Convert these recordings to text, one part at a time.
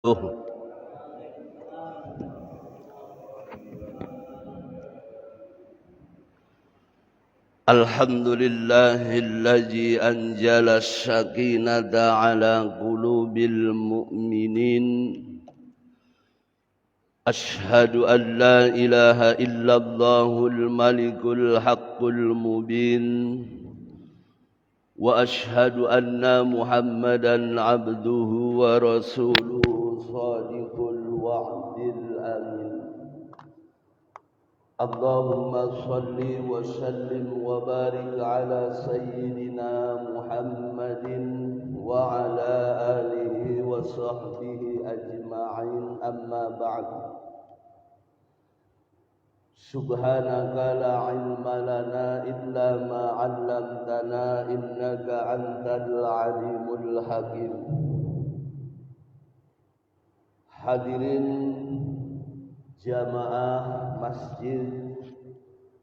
الحمد لله الذي أنزل السكينة على قلوب المؤمنين أشهد أن لا إله إلا الله الملك الحق المبين وأشهد أن محمدا عبده ورسوله صادق الوعد الأمين اللهم صل وسلم وبارك على سيدنا محمد وعلى آله وصحبه أجمعين أما بعد سبحانك لا علم لنا إلا ما علمتنا إنك أنت العليم الحكيم. Hadirin jamaah Masjid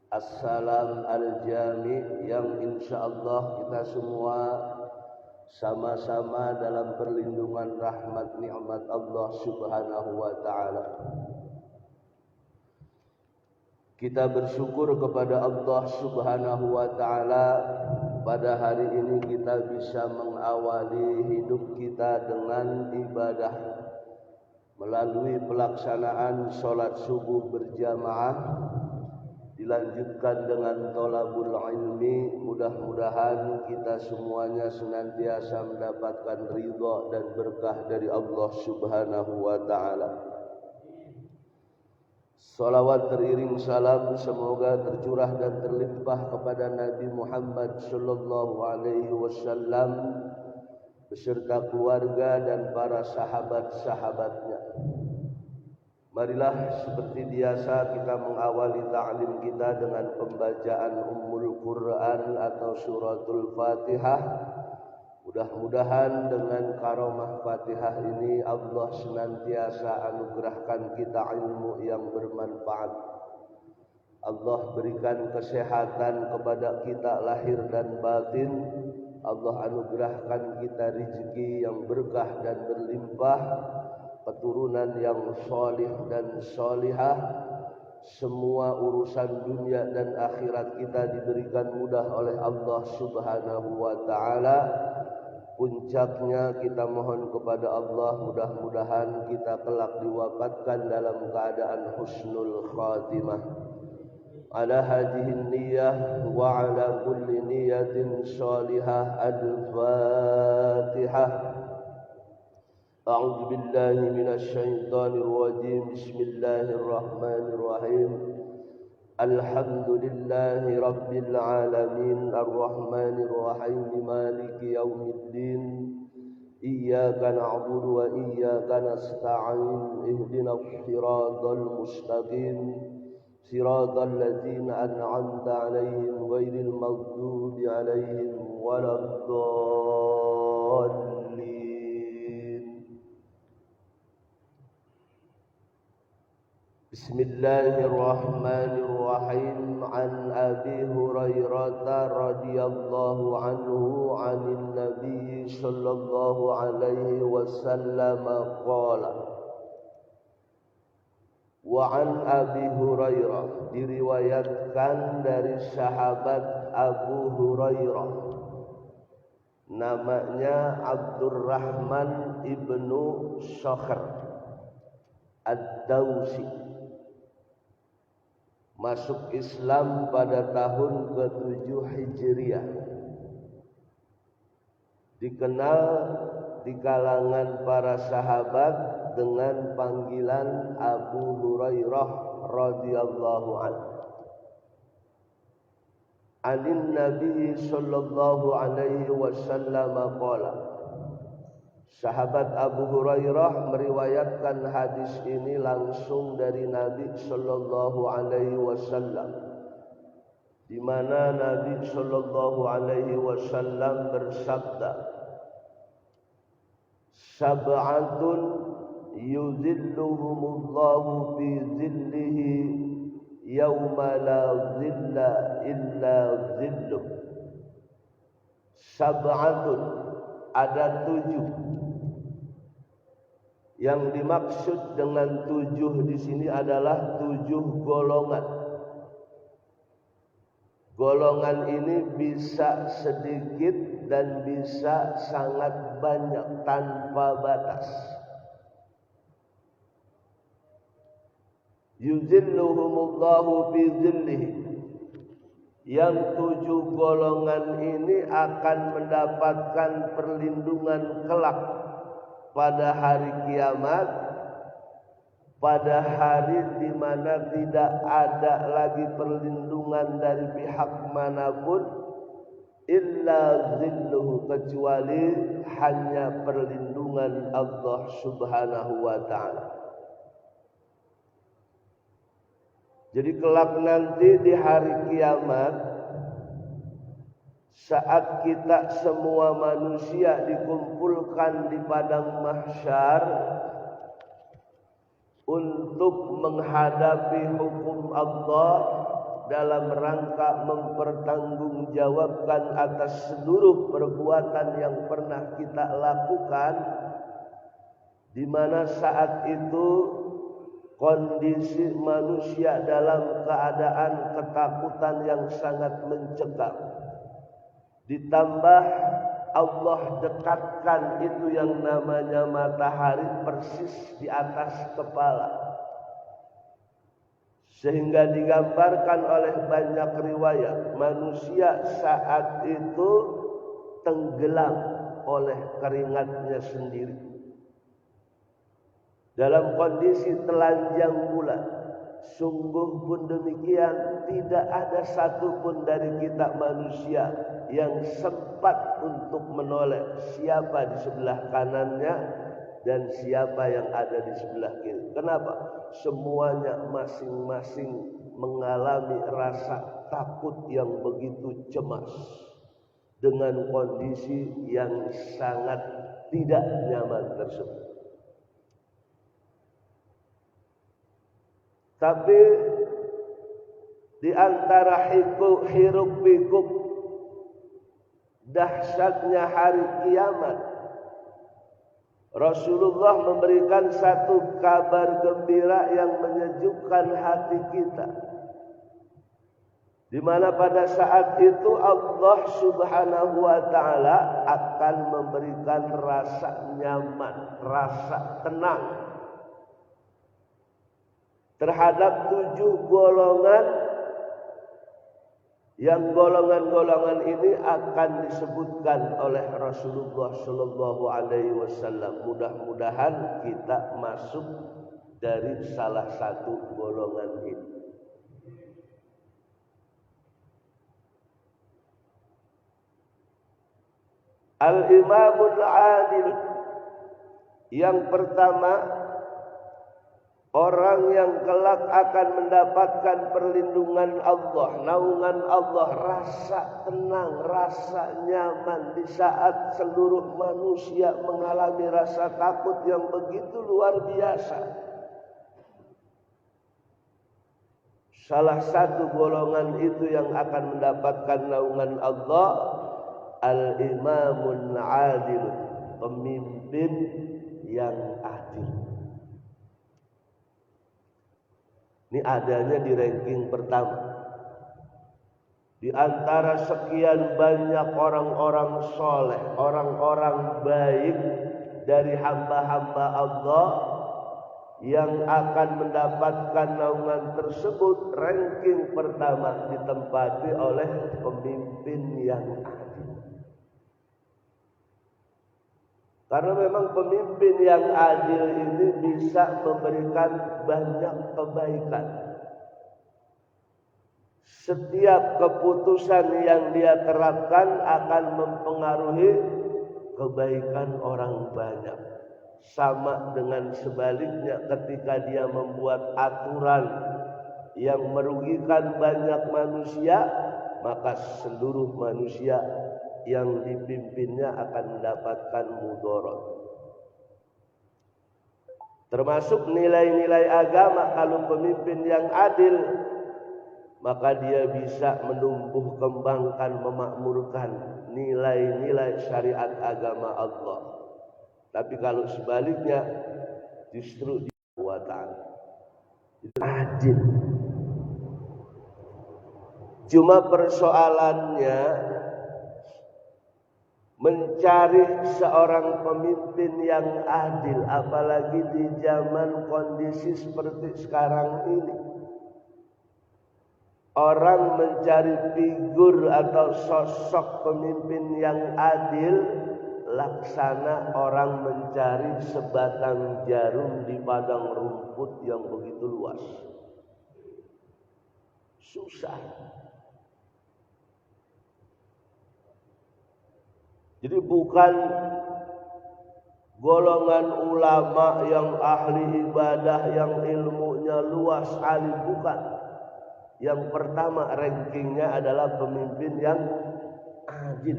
As-Salam Al-Jami yang insyaallah kita semua sama-sama dalam perlindungan rahmat nikmat Allah Subhanahu wa taala. Kita bersyukur kepada Allah Subhanahu wa taala pada hari ini kita bisa mengawali hidup kita dengan ibadah melalui pelaksanaan sholat subuh berjamaah dilanjutkan dengan thalabul ilmi. Mudah-mudahan kita semuanya senantiasa mendapatkan ridha dan berkah dari Allah Subhanahu wa taala. Salawat teriring salam semoga tercurah dan terlimpah kepada Nabi Muhammad sallallahu alaihi wasallam beserta keluarga dan para sahabat-sahabatnya. Marilah seperti biasa kita mengawali ta'lim kita dengan pembacaan Ummul Quran atau suratul Fatihah. Mudah-mudahan dengan karamah Fatihah ini Allah senantiasa anugerahkan kita ilmu yang bermanfaat. Allah berikan kesehatan kepada kita lahir dan batin. Allah anugerahkan kita rezeki yang berkah dan berlimpah, keturunan yang salih dan salihah. Semua urusan dunia dan akhirat kita diberikan mudah oleh Allah Subhanahu wa taala. Puncaknya kita mohon kepada Allah mudah-mudahan kita kelak diwafatkan dalam keadaan husnul khatimah. Ala hadhihi niyyah wa ala kulli niyyatin salihah. Al-Fatihah. A'udzu billahi minasy syaithanir rajim. Bismillahirrahmanirrahim. Alhamdulillahi rabbil alamin arrahmanir rahim maliki yaumiddin. Iyyaka na'budu wa iyyaka nasta'in ihdinas siratal mustaqim siratal ladzina an'amta 'alaihim ghairil maghdubi 'alaihim waladdallin. Bismillahirrahmanirrahim. An Abi Hurairah radhiyallahu anhu 'anil Nabi sallallahu alaihi wasallam qala. Wa an Abi Hurairah, diriwayatkan dari sahabat Abu Hurairah, namanya Abdurrahman ibnu Sakhr Ad-Dawsi, masuk Islam pada tahun ke-7 Hijriah. Dikenal di kalangan para sahabat dengan panggilan Abu Hurairah radhiyallahu anhu. Anin Nabi sallallahu alaihi wasallam qala. Sahabat Abu Hurairah meriwayatkan hadis ini langsung dari Nabi sallallahu alaihi wasallam, di mana Nabi sallallahu alaihi wasallam bersabda, sab'atun yuzilluhumullahu fi zillihi yauma la zilla illa zilluh. Sab'atun, ada 7 Yang dimaksud dengan 7 di sini adalah 7 golongan. Golongan ini bisa sedikit dan bisa sangat banyak tanpa batas. Yuzilluhumullahu fi zillihi. Yang 7 golongan ini akan mendapatkan perlindungan kelak pada hari kiamat, pada hari di mana tidak ada lagi perlindungan dari pihak manapun illa zilluhu, kecuali hanya perlindungan Allah Subhanahu wa taala. Jadi kelak nanti di hari kiamat, saat kita semua manusia dikumpulkan di padang mahsyar untuk menghadapi hukum Allah dalam rangka mempertanggungjawabkan atas seluruh perbuatan yang pernah kita lakukan, di mana saat itu kondisi manusia dalam keadaan ketakutan yang sangat mencekam. Ditambah Allah dekatkan itu yang namanya matahari persis di atas kepala. Sehingga digambarkan oleh banyak riwayat, manusia saat itu tenggelam oleh keringatnya sendiri. Dalam kondisi telanjang bulat. Sungguh pun demikian, tidak ada satupun dari kita manusia yang sempat untuk menoleh siapa di sebelah kanannya dan siapa yang ada di sebelah kiri. Kenapa? Semuanya masing-masing mengalami rasa takut yang begitu cemas dengan kondisi yang sangat tidak nyaman tersebut. Tapi di antara hiruk pikuk dahsyatnya hari kiamat, Rasulullah memberikan satu kabar gembira yang menyejukkan hati kita, di mana pada saat itu Allah Subhanahu wa taala akan memberikan rasa nyaman, rasa tenang terhadap 7 golongan, yang golongan-golongan ini akan disebutkan oleh Rasulullah Shallallahu Alaihi Wasallam. Mudah-mudahan kita masuk dari salah satu golongan ini. Al-Imamul Adil. Yang pertama, orang yang kelak akan mendapatkan perlindungan Allah, naungan Allah, rasa tenang, rasa nyaman di saat seluruh manusia mengalami rasa takut yang begitu luar biasa. Salah satu golongan itu yang akan mendapatkan naungan Allah, Al-Imamun Adil, pemimpin yang adil. Ini adanya di ranking pertama. Di antara sekian banyak orang-orang soleh, orang-orang baik dari hamba-hamba Allah yang akan mendapatkan naungan tersebut, ranking pertama ditempati oleh pemimpin yang adil. Karena memang pemimpin yang adil ini bisa memberikan banyak kebaikan. Setiap keputusan yang dia terapkan akan mempengaruhi kebaikan orang banyak. Sama dengan sebaliknya ketika dia membuat aturan yang merugikan banyak manusia, maka seluruh manusia yang dipimpinnya akan mendapatkan mudarat. Termasuk nilai-nilai agama, kalau pemimpin yang adil, maka dia bisa menumbuh kembangkan, memakmurkan nilai-nilai syariat agama Allah. Tapi kalau sebaliknya, justru di kekuatan itu adil. Cuma persoalannya mencari seorang pemimpin yang adil, apalagi di zaman kondisi seperti sekarang ini. Orang mencari figur atau sosok pemimpin yang adil laksana orang mencari sebatang jarum di padang rumput yang begitu luas. Susah. Jadi bukan golongan ulama yang ahli ibadah, yang ilmunya luas, alim, bukan. Yang pertama rankingnya adalah pemimpin yang adil.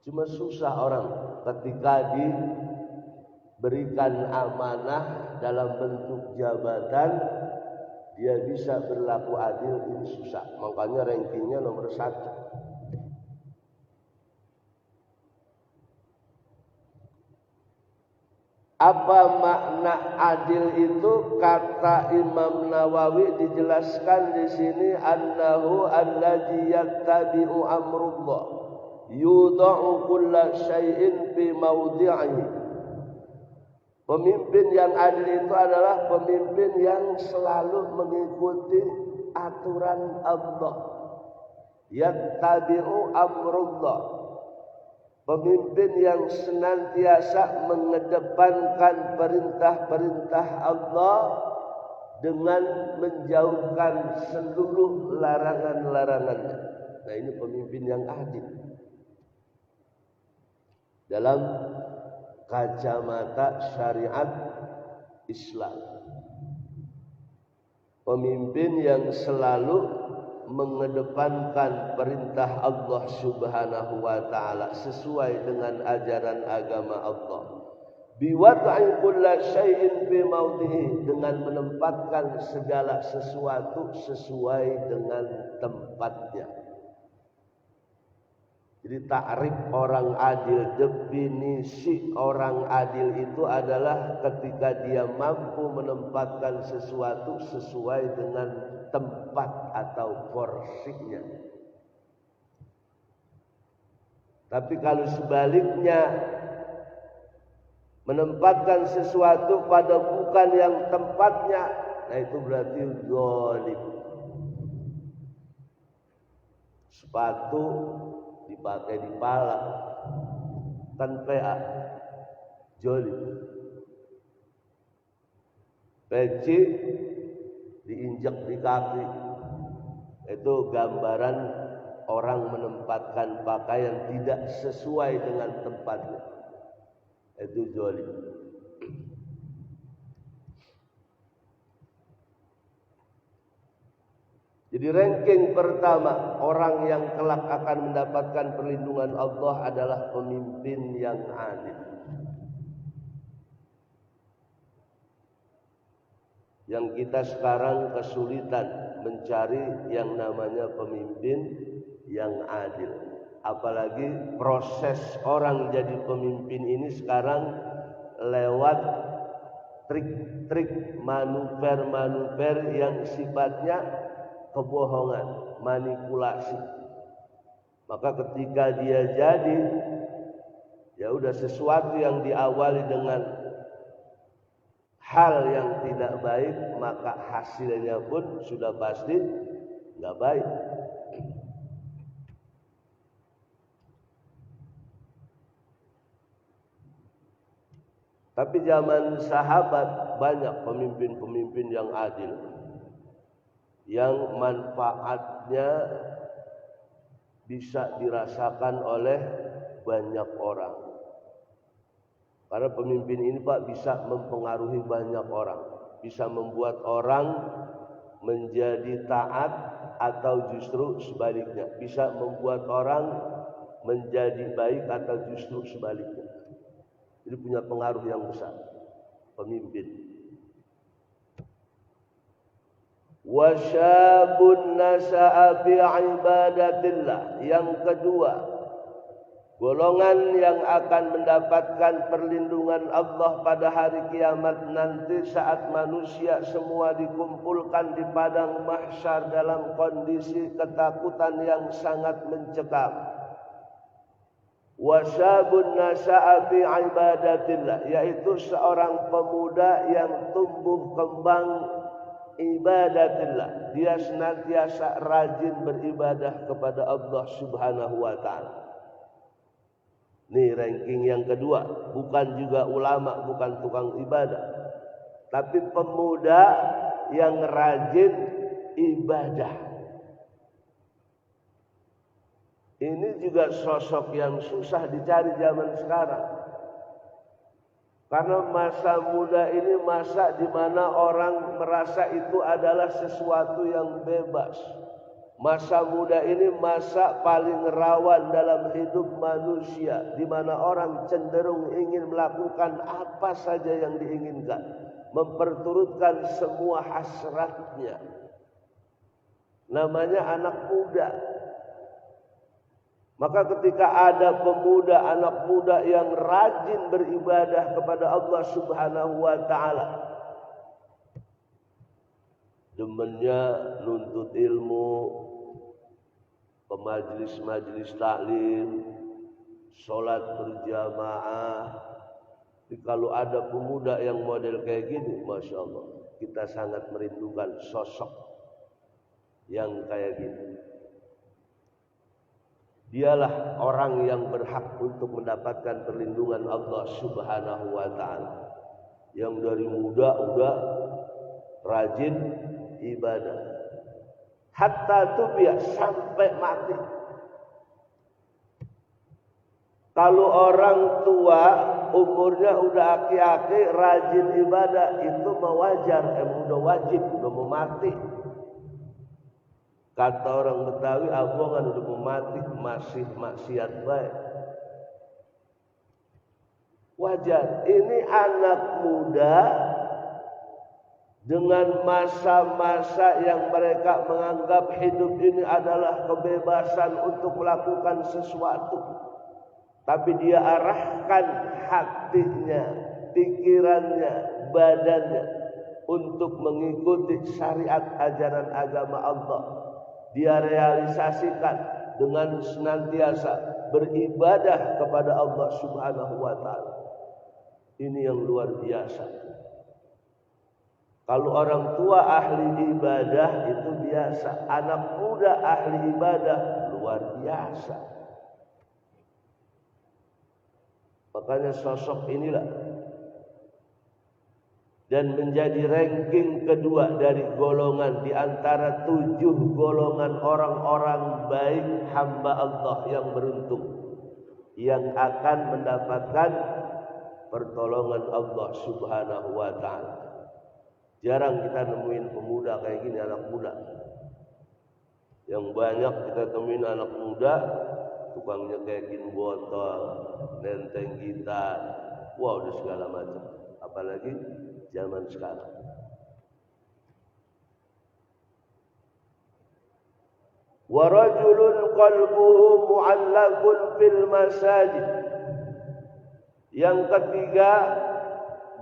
Cuma susah orang ketika diberikan amanah dalam bentuk jabatan, dia bisa berlaku adil, ini susah. Makanya rankingnya nomor 1. Apa makna adil itu? Kata Imam Nawawi dijelaskan di sini, annahu alladzi yattabi'u amrullah yudha'u kulla syai'in fi mawdi'ihi. Pemimpin yang adil itu adalah pemimpin yang selalu mengikuti aturan Allah. Yattabi'u amrullah. Pemimpin yang senantiasa mengedepankan perintah-perintah Allah dengan menjauhkan seluruh larangan-larangannya. Nah, ini pemimpin yang adil. Dalam kacamata syariat Islam. Pemimpin yang selalu mengedepankan perintah Allah Subhanahu wa taala sesuai dengan ajaran agama Allah. Biwad'i kulli syai'in fi mawdihi, dengan menempatkan segala sesuatu sesuai dengan tempatnya. Jadi takrif orang adil, definisi orang adil itu adalah ketika dia mampu menempatkan sesuatu sesuai dengan tempat atau porsinya. Tapi kalau sebaliknya, menempatkan sesuatu pada bukan yang tempatnya, nah itu berarti zalim. Sepatu dipakai di pala, kan PA, zalim. Peci diinjak di kaki, itu gambaran orang menempatkan pakaian tidak sesuai dengan tempatnya, itu zalim. Jadi ranking pertama orang yang kelak akan mendapatkan perlindungan Allah adalah pemimpin yang adil. Yang kita sekarang kesulitan mencari yang namanya pemimpin yang adil. Apalagi proses orang jadi pemimpin ini sekarang lewat trik-trik, manuver-manuver yang sifatnya kebohongan, manipulasi. Maka ketika dia jadi, ya udah, sesuatu yang diawali dengan hal yang tidak baik, maka hasilnya pun sudah pasti nggak baik. Tapi zaman sahabat banyak pemimpin-pemimpin yang adil, yang manfaatnya bisa dirasakan oleh banyak orang. Karena pemimpin ini Pak bisa mempengaruhi banyak orang, bisa membuat orang menjadi taat atau justru sebaliknya, bisa membuat orang menjadi baik atau justru sebaliknya. Jadi punya pengaruh yang besar pemimpin. Wa syabun nasa'a fi ibadatillah. Yang kedua, Golongan yang akan mendapatkan perlindungan Allah pada hari kiamat nanti saat manusia semua dikumpulkan di padang mahsyar dalam kondisi ketakutan yang sangat mencekam. Wasabun nasa'a fi ibadatillah, yaitu seorang pemuda yang tumbuh kembang ibadatillah. Dia senantiasa rajin beribadah kepada Allah Subhanahu wa taala. Ini ranking yang kedua, bukan juga ulama, bukan tukang ibadah, tapi pemuda yang rajin ibadah. Ini juga sosok yang susah dicari zaman sekarang. Karena masa muda ini masa di mana orang merasa itu adalah sesuatu yang bebas. Masa muda ini masa paling rawan dalam hidup manusia, di mana orang cenderung ingin melakukan apa saja yang diinginkan, memperturutkan semua hasratnya. Namanya anak muda. Maka ketika ada pemuda, anak muda yang rajin beribadah kepada Allah Subhanahu wa taala, demennya nuntut ilmu, ke majelis-majelis taklim, sholat berjamaah. Jadi kalau ada pemuda yang model kayak gini, Masya Allah, kita sangat merindukan sosok yang kayak gini. Dialah orang yang berhak untuk mendapatkan perlindungan Allah Subhanahu wa taala, yang dari muda udah rajin ibadah hatta tubiya, sampai mati. Kalau orang tua umurnya udah aki-aki rajin ibadah, itu mah wajar, udah wajib, udah mau mati. Kata orang Betawi, abang kan udah mau mati masih maksiat baik. Wajar. Ini anak muda dengan masa-masa yang mereka menganggap hidup ini adalah kebebasan untuk melakukan sesuatu. Tapi dia arahkan hatinya, pikirannya, badannya untuk mengikuti syariat ajaran agama Allah. Dia realisasikan dengan senantiasa beribadah kepada Allah Subhanahu wa taala. Ini yang luar biasa. Kalau orang tua ahli ibadah itu biasa, anak muda ahli ibadah luar biasa. Makanya sosok inilah dan menjadi ranking kedua dari golongan di antara 7 golongan orang-orang baik hamba Allah yang beruntung, yang akan mendapatkan pertolongan Allah Subhanahu wa taala. Jarang kita nemuin pemuda kayak gini, anak muda. Yang banyak kita temuin anak muda tukang nyekekin botol, nenteng gitar, wah udah segala macam. Apalagi zaman sekarang. Wa rajulun qalbuhu mu'allaqun fil masajid. Yang ketiga,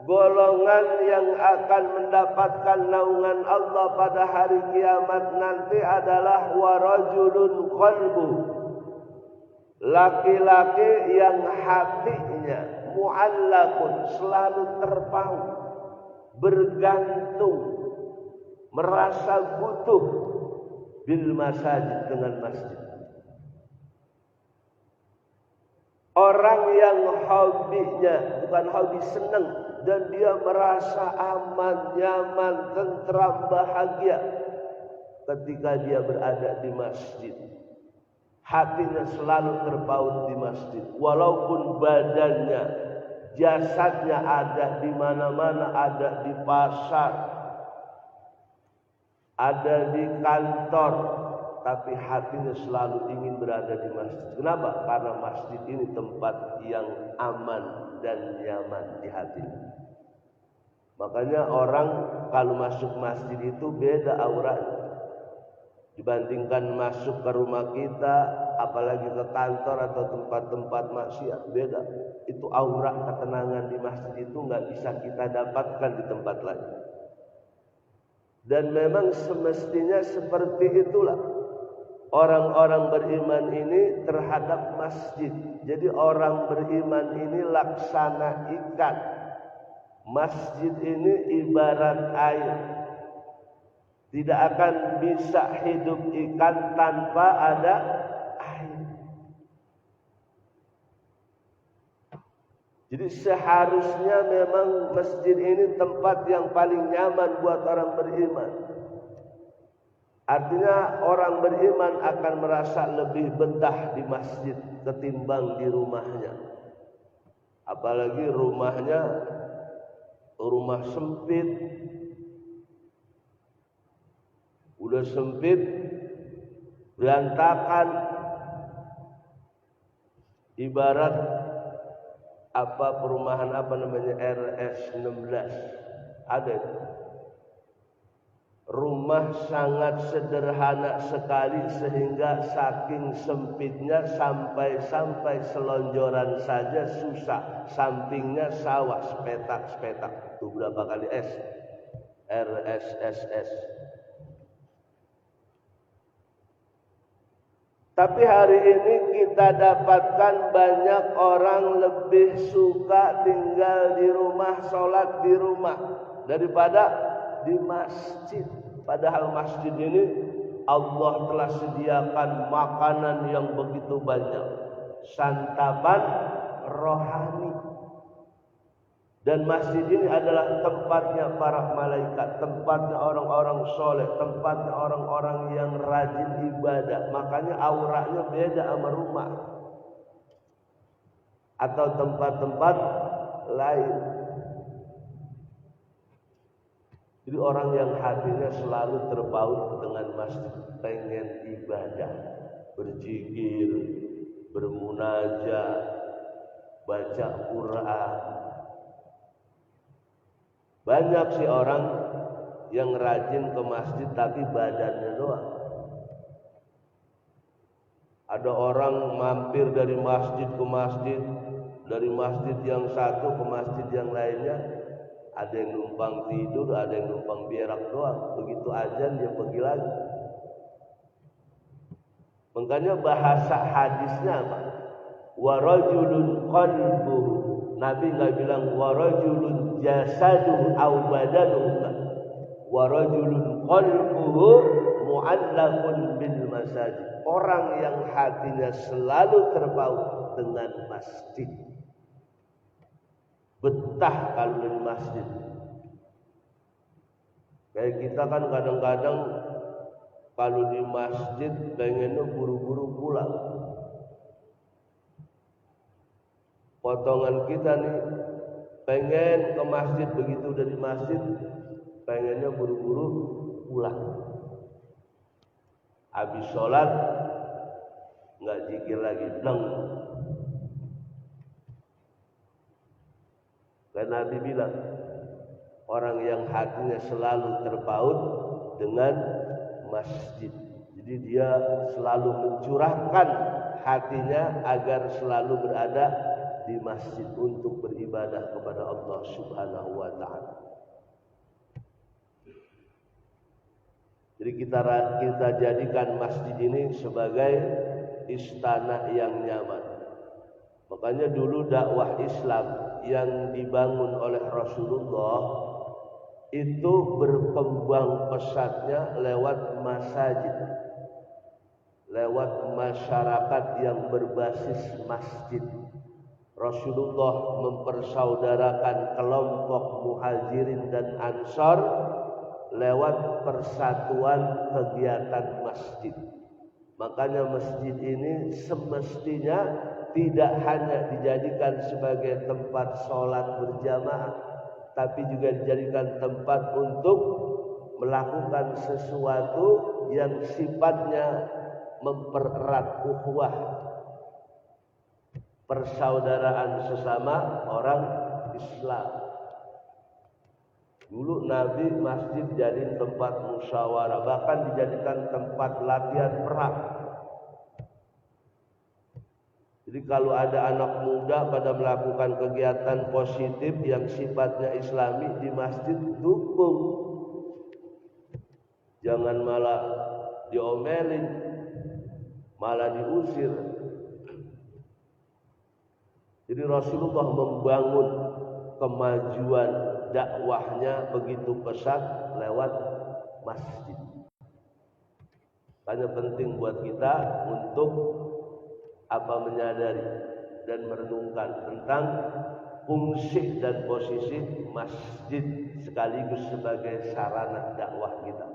golongan yang akan mendapatkan naungan Allah pada hari kiamat nanti adalah wa rajulun qalbuhu, laki-laki yang hatinya mu'allaqun, selalu terpaut, bergantung, merasa butuh bil masajid, dengan masjid. Orang yang hobinya bukan hobi senang, dan dia merasa aman, nyaman, tentram, bahagia ketika dia berada di masjid. Hatinya selalu terpaut di masjid, walaupun badannya, jasadnya ada di mana-mana, ada di pasar, ada di kantor, tapi hatinya selalu ingin berada di masjid. Kenapa? Karena masjid ini tempat yang aman dan nyaman di hatinya. Makanya orang kalau masuk masjid itu beda auranya dibandingkan masuk ke rumah kita, apalagi ke kantor atau tempat-tempat maksiat, beda. Itu aura ketenangan di masjid itu nggak bisa kita dapatkan di tempat lain. Dan memang semestinya seperti itulah orang-orang beriman ini terhadap masjid. Jadi orang beriman ini laksana ikan. Masjid ini ibarat air. Tidak akan bisa hidup ikan tanpa ada air. Jadi seharusnya memang masjid ini tempat yang paling nyaman buat orang beriman. Artinya orang beriman akan merasa lebih betah di masjid ketimbang di rumahnya. Apalagi rumahnya rumah sempit. Udah sempit, berantakan, ibarat perumahan namanya RS 16 ada. Rumah sangat sederhana sekali sehingga saking sempitnya sampai selonjoran saja susah. Sampingnya sawah sepetak. Itu berapa kali S? RSSS. Tapi hari ini kita dapatkan banyak orang lebih suka tinggal di rumah, sholat di rumah daripada di masjid. Padahal masjid ini Allah telah sediakan makanan yang begitu banyak, santapan rohani. Dan masjid ini adalah tempatnya para malaikat, tempatnya orang-orang soleh, tempatnya orang-orang yang rajin ibadah. Makanya auranya beda sama rumah atau tempat-tempat lain. Jadi orang yang hatinya selalu terpaut dengan masjid, pengen ibadah, berzikir, bermunajat, baca Quran. Banyak sih orang yang rajin ke masjid tapi badannya doang. Ada orang mampir dari masjid ke masjid, dari masjid yang satu ke masjid yang lainnya. Ada yang numpang tidur, ada yang numpang berak doang. Begitu azan dia pergi lagi. Makanya bahasa hadisnya apa? Wa rajulun qalbuhu. Nabi enggak bilang wa rajulun jasadu aw badanuhu. Wa rajulun qalbuhu mu'allaqun bil masajid. Orang yang hatinya selalu terpaut dengan masjid. Betah kalau di masjid. Kayak kita kan kadang-kadang kalau di masjid pengennya buru-buru pulang. Potongan kita nih pengen ke masjid, begitu dari masjid pengennya buru-buru pulang. Habis sholat nggak zikir lagi, bleng. Karena Nabi bilang orang yang hatinya selalu terpaut dengan masjid. Jadi dia selalu mencurahkan hatinya agar selalu berada di masjid untuk beribadah kepada Allah Subhanahu wa taala. Jadi kita jadikan masjid ini sebagai istana yang nyaman. Makanya dulu dakwah Islam yang dibangun oleh Rasulullah itu berkembang pesatnya lewat masjid, lewat masyarakat yang berbasis masjid. Rasulullah mempersaudarakan kelompok muhajirin dan ansar lewat persatuan kegiatan masjid. Makanya masjid ini semestinya tidak hanya dijadikan sebagai tempat sholat berjamaah, tapi juga dijadikan tempat untuk melakukan sesuatu yang sifatnya mempererat ukhuwah, persaudaraan sesama orang Islam. Dulu Nabi masjid jadi tempat musyawarah, bahkan dijadikan tempat latihan perang. Jadi kalau ada anak muda pada melakukan kegiatan positif yang sifatnya islami di masjid, dukung. Jangan malah diomelin, malah diusir. Jadi Rasulullah membangun kemajuan dakwahnya begitu pesat lewat masjid. Hanya penting buat kita untuk menyadari dan merenungkan tentang fungsi dan posisi masjid sekaligus sebagai sarana dakwah kita.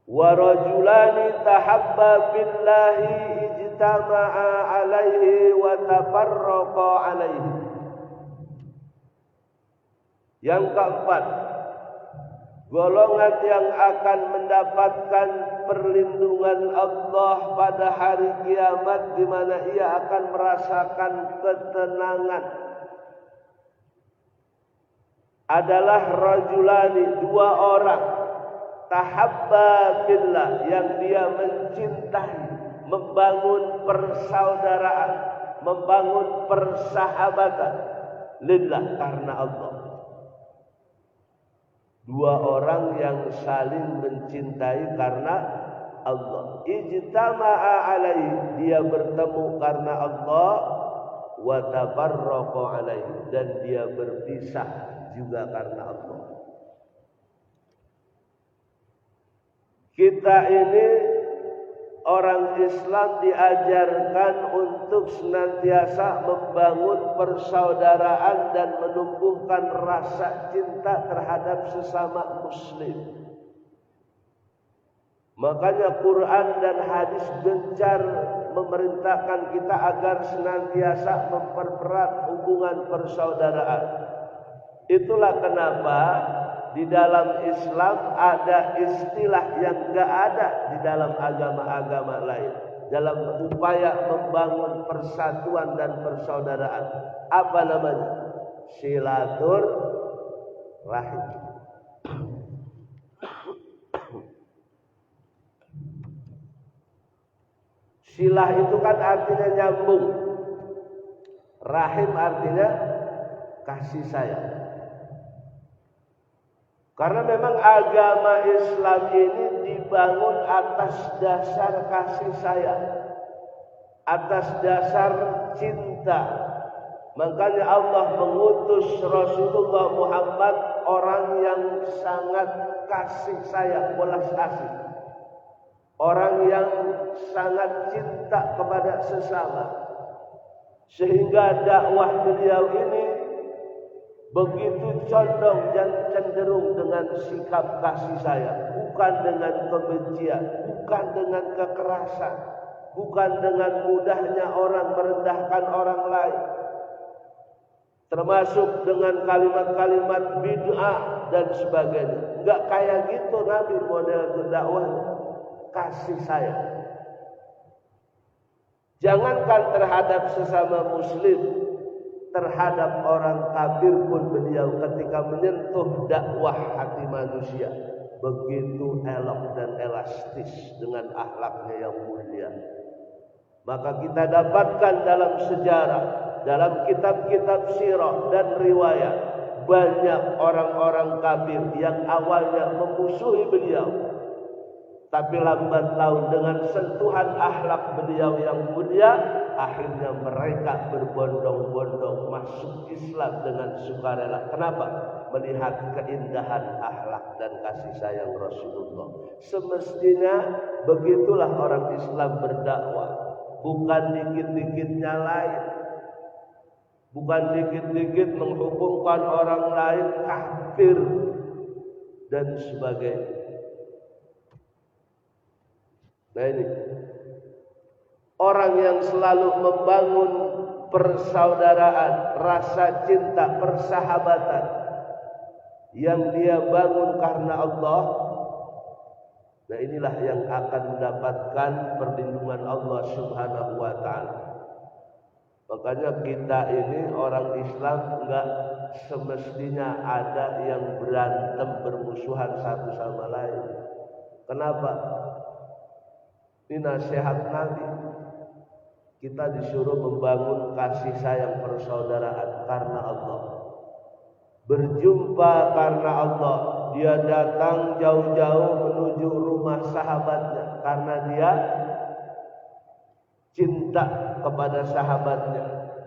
Wa rajulani tahabba billahi ijtama'a alaihi wa tafarraqa alaihi. Yang keempat, golongan yang akan mendapatkan perlindungan Allah pada hari kiamat, di mana ia akan merasakan ketenangan, adalah rajulani, dua orang, tahabba billah, yang dia mencintai, membangun persaudaraan, membangun persahabatan lillah, karena Allah. Dua orang yang saling mencintai karena Allah. Ijtama'a alaihi, dia bertemu karena Allah, wa tafarraqa alaihi, dan dia berpisah juga karena Allah. Kita ini orang Islam diajarkan untuk senantiasa membangun persaudaraan dan menumbuhkan rasa cinta terhadap sesama muslim. Makanya Quran dan hadis gencar memerintahkan kita agar senantiasa mempererat hubungan persaudaraan. Itulah kenapa di dalam Islam ada istilah yang enggak ada di dalam agama-agama lain dalam upaya membangun persatuan dan persaudaraan. Apa namanya? Silaturahim. Silah itu kan artinya nyambung. Rahim artinya kasih sayang. Karena memang agama Islam ini dibangun atas dasar kasih sayang, atas dasar cinta. Makanya Allah mengutus Rasulullah Muhammad, orang yang sangat kasih sayang, welas asih, orang yang sangat cinta kepada sesama, sehingga dakwah beliau ini begitu condong dan cenderung dengan sikap kasih sayang, bukan dengan kebencian, bukan dengan kekerasan, bukan dengan mudahnya orang merendahkan orang lain, termasuk dengan kalimat-kalimat bid'ah dan sebagainya. Enggak kayak gitu Nabi model dakwahnya, kasih sayang. Jangankan terhadap sesama muslim, terhadap orang kafir pun beliau ketika menyentuh dakwah hati manusia begitu elok dan elastis dengan akhlaknya yang mulia. Maka kita dapatkan dalam sejarah, dalam kitab-kitab sirah dan riwayat, banyak orang-orang kafir yang awalnya memusuhi beliau, tapi lambat laun dengan sentuhan akhlak beliau yang mulia, akhirnya mereka berbondong-bondong masuk Islam dengan sukarela. Kenapa? Melihat keindahan akhlak dan kasih sayang Rasulullah. Semestinya begitulah orang Islam berdakwah, bukan dikit-dikitnya lain, bukan dikit-dikit menghukumkan orang lain kafir dan sebagainya. Nah ini orang yang selalu membangun persaudaraan, rasa cinta, persahabatan yang dia bangun karena Allah. Nah inilah yang akan mendapatkan perlindungan Allah Subhanahu wa ta'ala. Makanya kita ini orang Islam enggak semestinya ada yang berantem, bermusuhan satu sama lain. Kenapa? Ini nasihat Nabi. Kita disuruh membangun kasih sayang persaudaraan karena Allah. Berjumpa karena Allah. Dia datang jauh-jauh menuju rumah sahabatnya karena dia cinta kepada sahabatnya.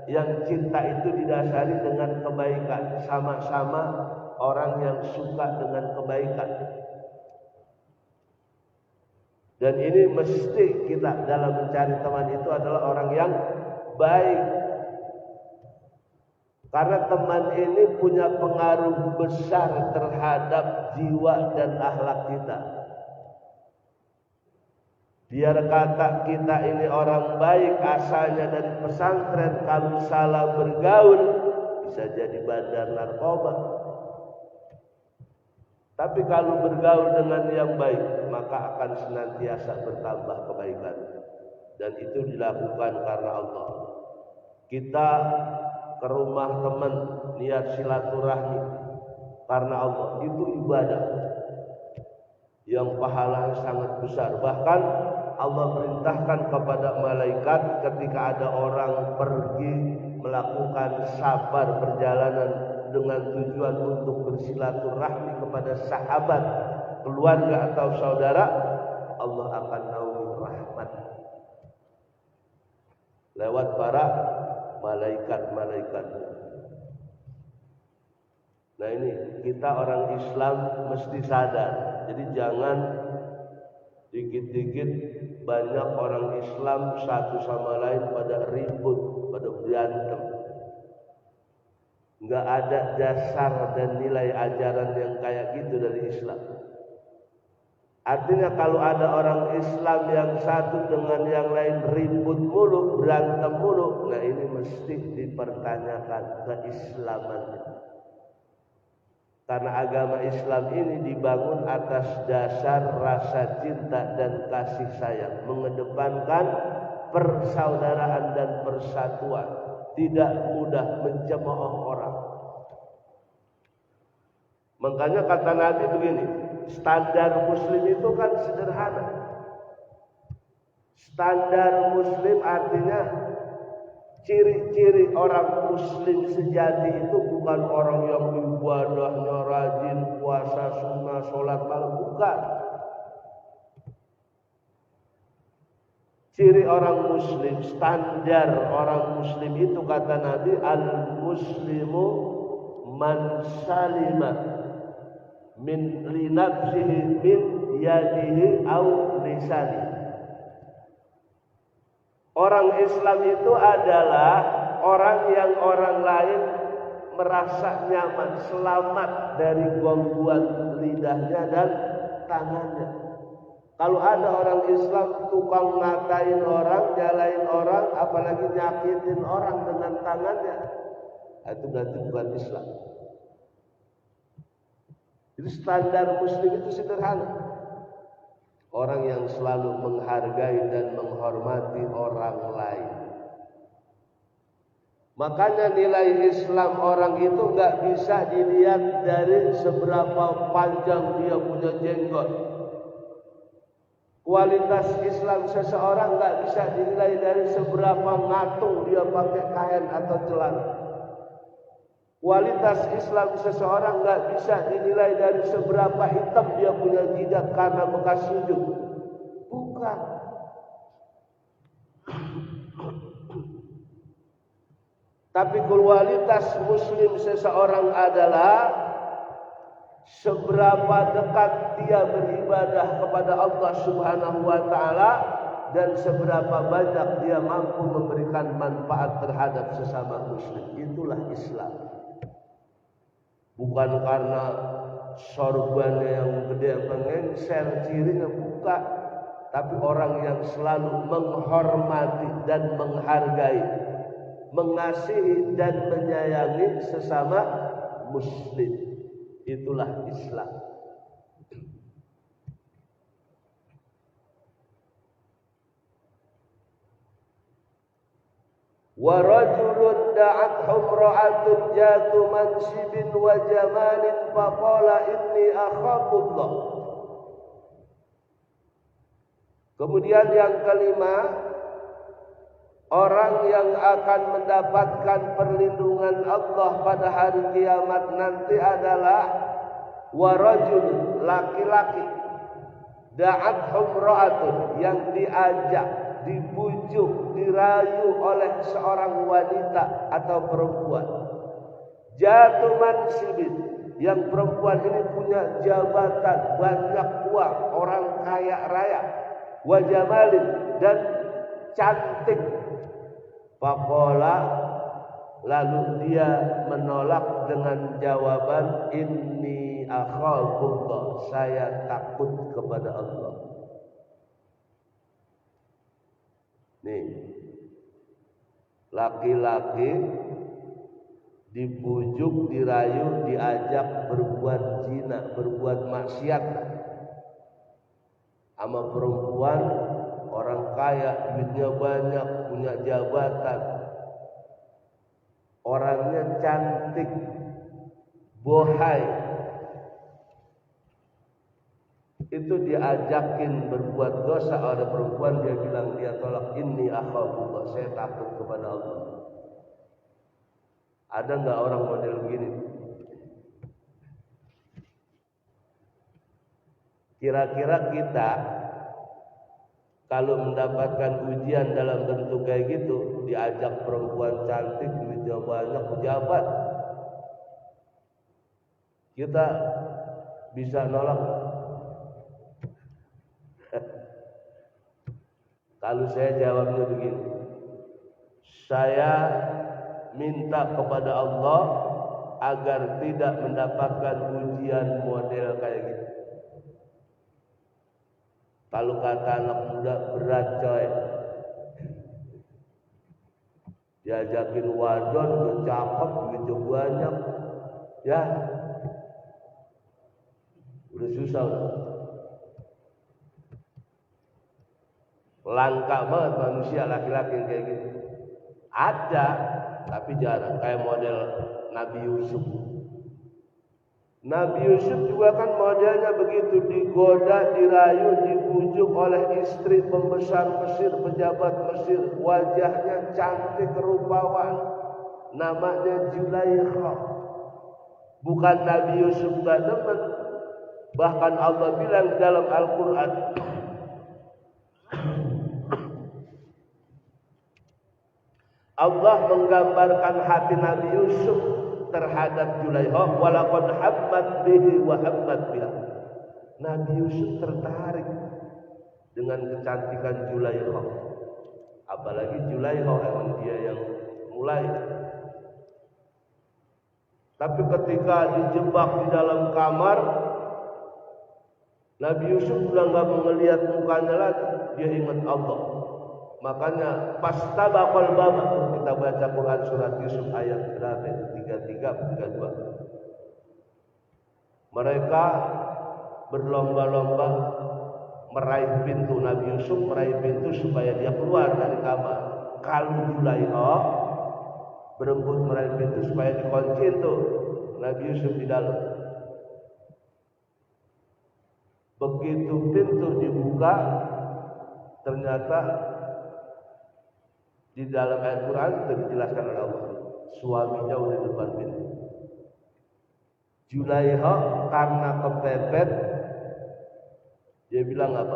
Yang cinta itu didasari dengan kebaikan. Sama-sama orang yang suka dengan kebaikan. Dan ini mesti kita dalam mencari teman itu adalah orang yang baik. Karena teman ini punya pengaruh besar terhadap jiwa dan akhlak kita. Biar kata kita ini orang baik asalnya dari pesantren, kalau salah bergaul bisa jadi bandar narkoba. Tapi kalau bergaul dengan yang baik, maka akan senantiasa bertambah kebaikan. Dan itu dilakukan karena Allah. Kita ke rumah teman, niat silaturahmi karena Allah, itu ibadah yang pahalanya sangat besar. Bahkan Allah perintahkan kepada malaikat ketika ada orang pergi melakukan safar perjalanan dengan tujuan untuk bersilaturahmi kepada sahabat, keluarga atau saudara, Allah akan naungi rahmat lewat para malaikat-malaikat. Nah ini kita orang Islam mesti sadar. Jadi jangan dikit-dikit banyak orang Islam satu sama lain pada ribut, pada berantem. Enggak ada dasar dan nilai ajaran yang kayak gitu dari Islam. Artinya kalau ada orang Islam yang satu dengan yang lain ribut mulu, berantem mulu, nah ini mesti dipertanyakan keislamannya. Karena agama Islam ini dibangun atas dasar rasa cinta dan kasih sayang, mengedepankan persaudaraan dan persatuan, tidak mudah mencemooh orang. Makanya kata Nabi begini, standar muslim itu kan sederhana. Standar muslim artinya ciri-ciri orang muslim sejati itu bukan orang yang ibadahnya rajin, puasa sunnah, sholat malam, bukan. Ciri orang muslim, standar orang muslim itu kata Nabi, al-muslimu man salima min linafsihi min yadihi au lisani. Orang Islam itu adalah orang yang orang lain merasa nyaman, selamat dari gangguan lidahnya dan tangannya. Kalau ada orang Islam tukang ngatain orang, nyalain orang, apalagi nyakitin orang dengan tangannya, itu berarti bukan Islam. Jadi standar muslim itu sederhana. Orang yang selalu menghargai dan menghormati orang lain. Makanya nilai Islam orang itu nggak bisa dilihat dari seberapa panjang dia punya jenggot. Kualitas Islam seseorang nggak bisa dinilai dari seberapa ngatung dia pakai kain atau celana. Kualitas Islam seseorang nggak bisa dinilai dari seberapa hitam dia punya jidat karena bekas sujud. Bukan. Tapi kualitas muslim seseorang adalah seberapa dekat dia beribadah kepada Allah Subhanahu wa taala dan seberapa banyak dia mampu memberikan manfaat terhadap sesama muslim. Itulah Islam. Bukan karena sorbannya yang gede mengengser cirinya, bukan. Tapi orang yang selalu menghormati dan menghargai, mengasihi dan menyayangi sesama muslim. Itulah Islam. Wa rajulun da'athu imra'atun jatu mansibin wa jamalin faqala inni akhafullah. Kemudian yang kelima, orang yang akan mendapatkan perlindungan Allah pada hari kiamat nanti adalah warajul, laki-laki, da'athum ra'atun, yang diajak, dibujuk, dirayu oleh seorang wanita atau perempuan. Jatu mansibin, yang perempuan ini punya jabatan, banyak uang, orang kaya raya, wajamalin, dan cantik. Faqala, lalu dia menolak dengan jawaban inni akhafullah, saya takut kepada Allah. Nih, laki-laki dibujuk, dirayu, diajak berbuat zina, berbuat maksiat sama perempuan, orang kaya, duitnya banyak, punya jabatan, orangnya cantik, bohai, itu diajakin berbuat dosa oleh perempuan, dia bilang, dia tolak, inni akhafullah, saya takut kepada Allah. Ada nggak orang model begini? Kira-kira kita kalau mendapatkan ujian dalam bentuk kayak gitu, diajak perempuan cantik, duitnya banyak, pejabat, kita bisa nolak? Kalau saya jawabnya begini, saya minta kepada Allah agar tidak mendapatkan ujian model kayak gitu. Kalau kata anak muda, berat coy. Diajakin wadon, udah cakep, duitnya banyak, ya udah susah udah. Langka banget manusia laki-laki yang kayak gitu. Ada, tapi jarang. Kayak model Nabi Yusuf. Nabi Yusuf juga kan modelnya begitu, digoda, dirayu, dibujuk oleh istri pembesar Mesir, pejabat Mesir, wajahnya cantik, rupawan, namanya Zulaikha. Bukan Nabi Yusuf gak demen, bahkan Allah bilang dalam Al-Quran, Allah menggambarkan hati Nabi Yusuf terhadap Zulaikha, walaqad hammat bihi wa hammat biha. Nabi Yusuf tertarik dengan kecantikan Zulaikha. Apalagi Zulaikha emang dia yang mulai. Tapi ketika dijebak di dalam kamar, Nabi Yusuf sudah enggak melihat mukanya lagi, dia ingat Allah. Makanya pastabaqal bab, kita baca Quran surat Yusuf ayat berapa? 33 32. Mereka berlomba-lomba meraih pintu. Nabi Yusuf meraih pintu supaya dia keluar dari kamar. Kalau Zulaikha berebut meraih pintu supaya dikunci itu, Nabi Yusuf di dalam. Begitu pintu dibuka, ternyata di dalam ayat Quran sudah dijelaskan oleh Allah, suaminya udah di depan pintu. Zulaikha karena kepepet, dia bilang apa?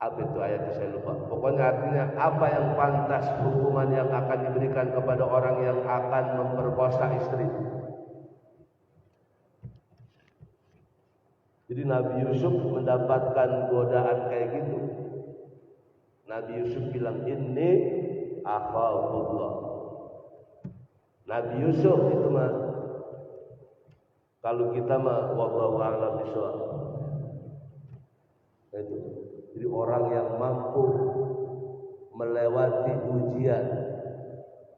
Apa itu ayatnya saya lupa. Pokoknya artinya apa yang pantas hukuman yang akan diberikan kepada orang yang akan memperkosa istri. Jadi Nabi Yusuf mendapatkan godaan kayak gitu. Nabi Yusuf bilang, inni akhafullah. Nabi Yusuf itu mah, kalau kita mah wallahu a'lam bishawab. Itu. Jadi orang yang mampu melewati ujian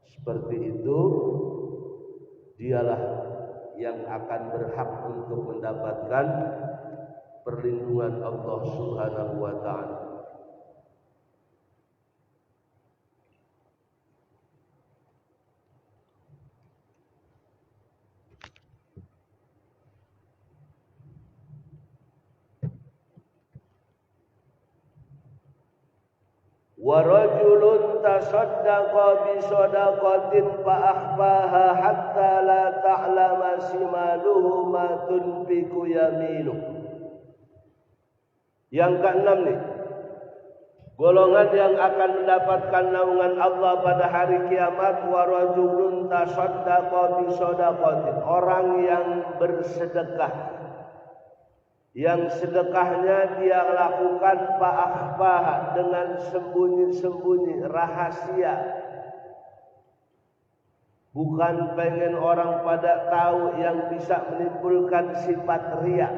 seperti itu, dialah yang akan berhak untuk mendapatkan perlindungan Allah Subhanahu wa ta'ala. wa rajulun tasaddaqa bi shadaqatin fa akhfaha hatta la ta'lama shimaluhu ma tunfiqu yaminuhu. Yang keenam nih, golongan yang akan mendapatkan naungan Allah pada hari kiamat, wa rajulun tasaddaqa bi shadaqatin, orang yang bersedekah, yang sedekahnya dia lakukan fa'akhfaha, dengan sembunyi-sembunyi, rahasia. Bukan pengen orang pada tahu, yang bisa menimbulkan sifat riya,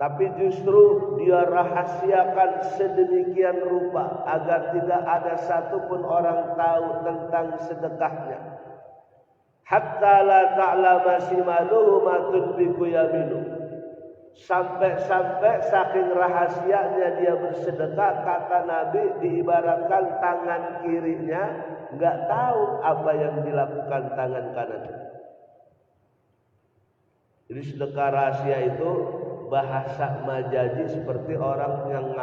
tapi justru dia rahasiakan sedemikian rupa agar tidak ada satupun orang tahu tentang sedekahnya. Hatta la ta'lama shimaluhu ma tunfiqu yaminuhu. Sampai-sampai saking rahasianya dia bersedekah, kata Nabi, diibaratkan tangan kirinya nggak tahu apa yang dilakukan tangan kanan. Jadi sedekah rahasia itu bahasa majazi, seperti orang yang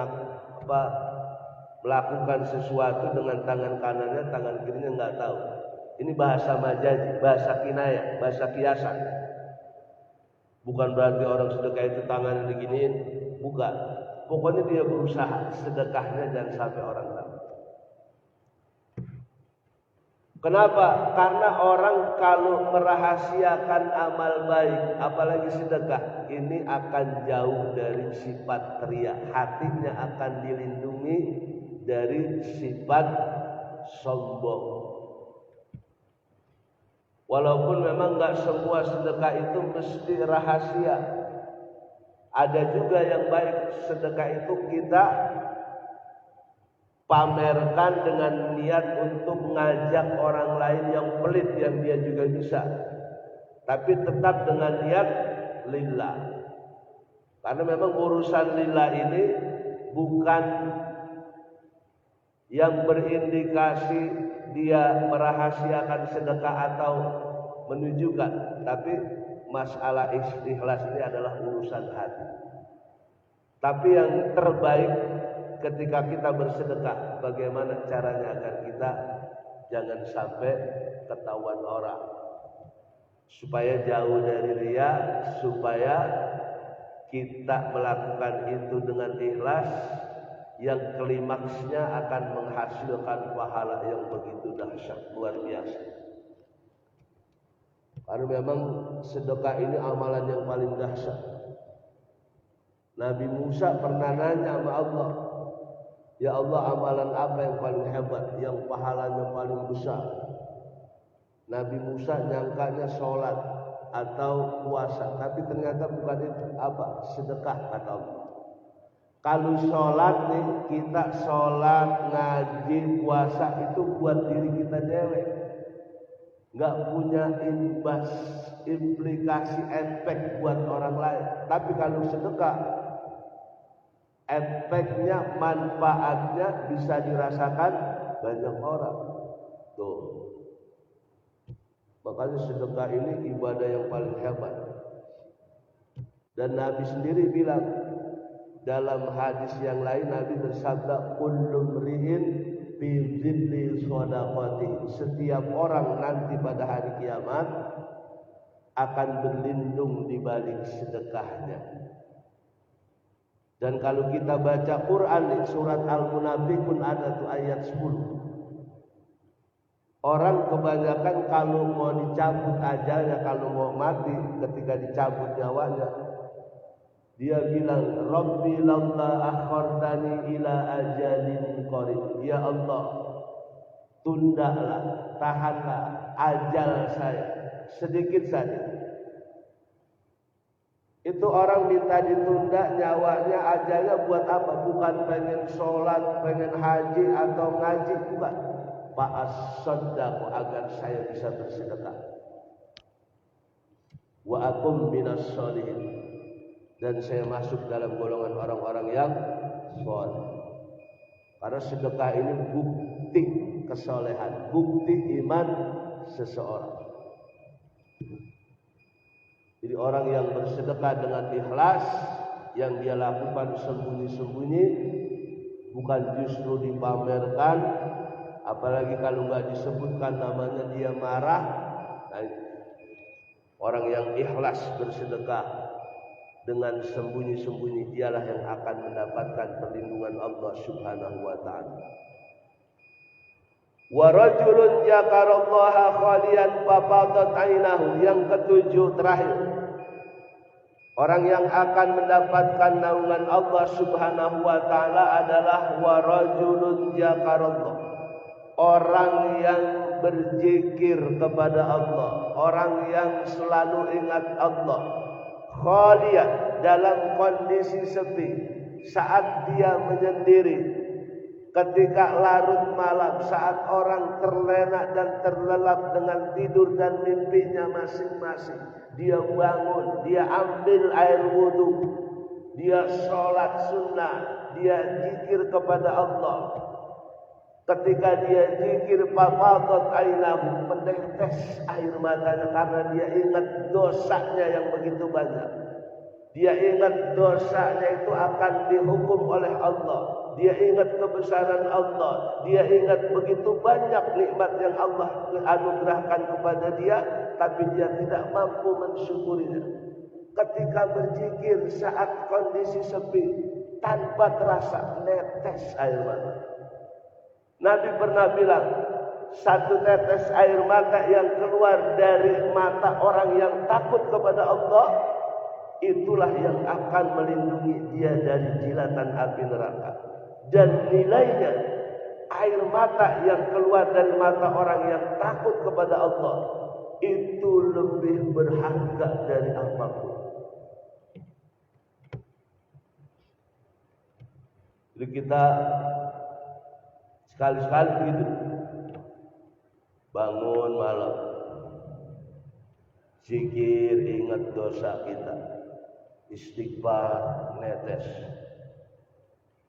melakukan sesuatu dengan tangan kanannya, tangan kirinya nggak tahu. Ini bahasa majazi, bahasa kinayah, bahasa kiasan. Bukan berarti orang sedekah itu tangannya diginiin, bukan. Pokoknya dia berusaha sedekahnya jangan sampai orang tahu. Kenapa? Karena orang kalau merahasiakan amal baik, apalagi sedekah, ini akan jauh dari sifat riya. Hatinya akan dilindungi dari sifat sombong. Walaupun memang nggak semua sedekah itu mesti rahasia. Ada juga yang baik sedekah itu kita pamerkan dengan niat untuk ngajak orang lain yang pelit, yang dia juga bisa. Tapi tetap dengan niat lillah. Karena memang urusan lillah ini bukan yang berindikasi dia merahasiakan sedekah atau menunjukkan, tapi masalah ikhlas ini adalah urusan hati. Tapi yang terbaik ketika kita bersedekah, bagaimana caranya agar kita jangan sampai ketahuan orang, supaya jauh dari riya, supaya kita melakukan itu dengan ikhlas, yang klimaksnya akan menghasilkan pahala yang begitu dahsyat, luar biasa. Karena memang sedekah ini amalan yang paling dahsyat. Nabi Musa pernah nanya sama Allah, ya Allah, amalan apa yang paling hebat, yang pahalanya paling besar? Nabi Musa nyangkanya sholat atau puasa, tapi ternyata bukan itu. Apa? Sedekah, kata Allah. Kalau sholat nih, kita sholat, ngaji, puasa itu buat diri kita dewek, nggak punya implikasi efek buat orang lain. Tapi kalau sedekah, efeknya, manfaatnya bisa dirasakan banyak orang. Tuh, makanya sedekah ini ibadah yang paling hebat. Dan Nabi sendiri bilang, dalam hadis yang lain Nabi bersabda, kullu mri'in fi dhilli shadaqati. Setiap orang nanti pada hari kiamat akan berlindung di balik sedekahnya. Dan kalau kita baca Quran surat Al-Munafiqun ada tuh ayat 10. Orang kebanyakan kalau mau dicabut ajalnya, kalau mau mati, ketika dicabut nyawanya, dia bilang, Rabbi lalla akhartani ila ajalin qarib. Ya Allah, tundalah, tahanlah ajal saya sedikit saja. Itu orang minta ditunda nyawanya, ajalnya buat apa? Bukan pengen sholat, pengen haji atau ngaji, bukan. Fa'as-saddaqu, agar saya bisa bersedekah. Wa akum minas sholihin, dan saya masuk dalam golongan orang-orang yang sholeh. Karena sedekah ini bukti kesolehan, bukti iman seseorang. Jadi orang yang bersedekah dengan ikhlas, yang dia lakukan sembunyi-sembunyi, bukan justru dipamerkan, apalagi kalau nggak disebutkan namanya dia marah. Nah, orang yang ikhlas bersedekah dengan sembunyi-sembunyi dialah yang akan mendapatkan perlindungan Allah Subhanahu wa taala. Wa rajulun dzakarallaha khalian fafadat ainahu. Yang ketujuh terakhir, orang yang akan mendapatkan naungan Allah Subhanahu wa taala adalah wa rajulun dzakarallah. Orang yang berzikir kepada Allah, orang yang selalu ingat Allah, khalian, dalam kondisi sepi, saat dia menyendiri, ketika larut malam, saat orang terlena dan terlelap dengan tidur dan mimpinya masing-masing, dia bangun, dia ambil air wudhu, dia sholat sunnah, dia zikir kepada Allah. Ketika dia zikir, fafadat ainahu, menetes air matanya karena dia ingat dosanya yang begitu banyak. Dia ingat dosanya itu akan dihukum oleh Allah. Dia ingat kebesaran Allah. Dia ingat begitu banyak nikmat yang Allah anugerahkan kepada dia, tapi dia tidak mampu mensyukurinya. Ketika berzikir saat kondisi sepi, tanpa terasa netes air mata. Nabi pernah bilang, satu tetes air mata yang keluar dari mata orang yang takut kepada Allah, itulah yang akan melindungi dia dari jilatan api neraka. Dan nilainya, air mata yang keluar dari mata orang yang takut kepada Allah, itu lebih berharga dari apapun. Jadi kita sekali-sekali begitu, bangun malam, zikir, ingat dosa kita, istighfar, netes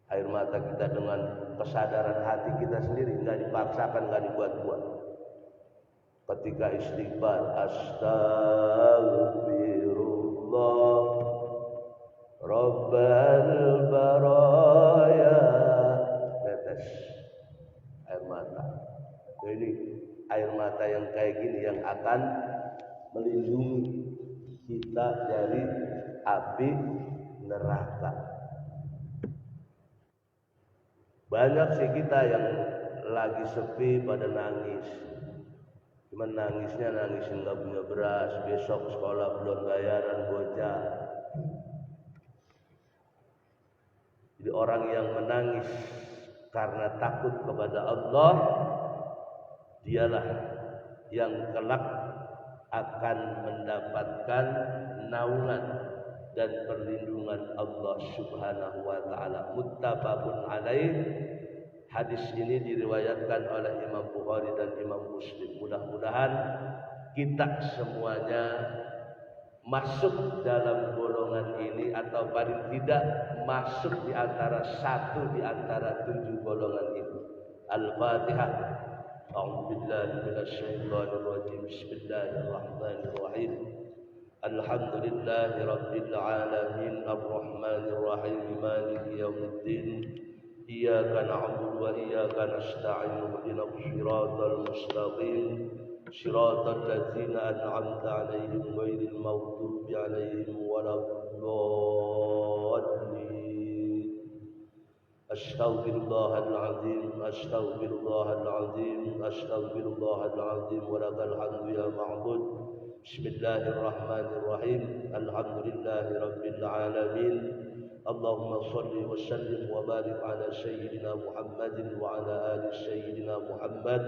air mata kita dengan kesadaran hati kita sendiri, nggak dipaksakan, nggak dibuat-buat. Ketika istighfar, astagfirullah rabbal baraya, netes air mata. Ini air mata yang kayak gini yang akan melindungi kita dari api neraka. Banyak sih kita yang lagi sepi pada nangis. Cuman nangisnya nangisin gak punya beras, besok sekolah belum bayaran bocah. Jadi orang yang menangis karena takut kepada Allah, dialah yang kelak akan mendapatkan naungan dan perlindungan Allah Subhanahu wa taala. Muttafaqun alaih. Hadis ini diriwayatkan oleh Imam Bukhari dan Imam Muslim. Mudah-mudahan kita semuanya masuk dalam golongan ini, atau paling tidak masuk di antara satu di antara 7 golongan itu. Al-Fatihah. A'udzubillahi minasyaitonir rajim. Bismillahirrahmanirrahim. Alhamdulillahi rabbil alamin, arrahmanir rahim, maliki yaumiddin. Iyyaka na'budu wa iyyaka nasta'in. Ihdinas siratal mustaqim. Shiratal ladzina an'amta 'alaihim ghairil maghdubi 'alaihim waladdallin. Astaghfirullahal azim, astaghfirullahal azim, astaghfirullahal azim, wa lakal hamdu ya ma'bud. Bismillahirrahmanirrahim. Alhamdulillahi rabbil alamin. Allahumma salli wa sallim wa barik ala sayyidina Muhammadin wa ala ali sayyidina Muhammad.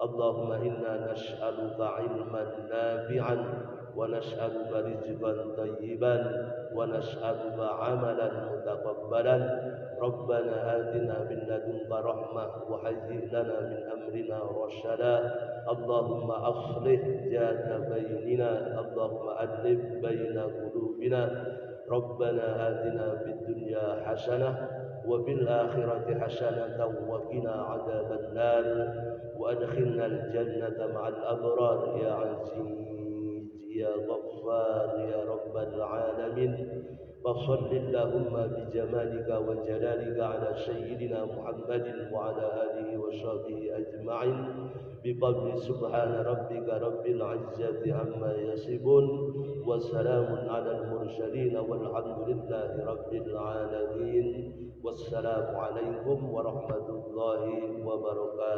Allahumma inna nas'aluka ilman nafi'an wa nas'aluka rizqan tayyiban wa nas'aluka amalan mutaqabbalan. Rabbana atina min ladunka rahmah wa hayyi' lana min amrina rasyada. Allahumma aslih zata bainina, Allahumma adlib baina qulubina. Rabbana atina fid dunya hasanah wa fil akhirati hasanatan wa qina adzaban nar wa adkhilna al jannata ma'al abrar ya aziz يا غفار يا رب العالمين فصل اللهم بجمالك وجلالك على سيدنا محمد وعلى آله وصحبه أجمعين بقول سبحان ربك رب العزة عما يصفون وسلام على المرسلين والحمد لله رب العالمين والسلام عليكم ورحمة الله وبركاته.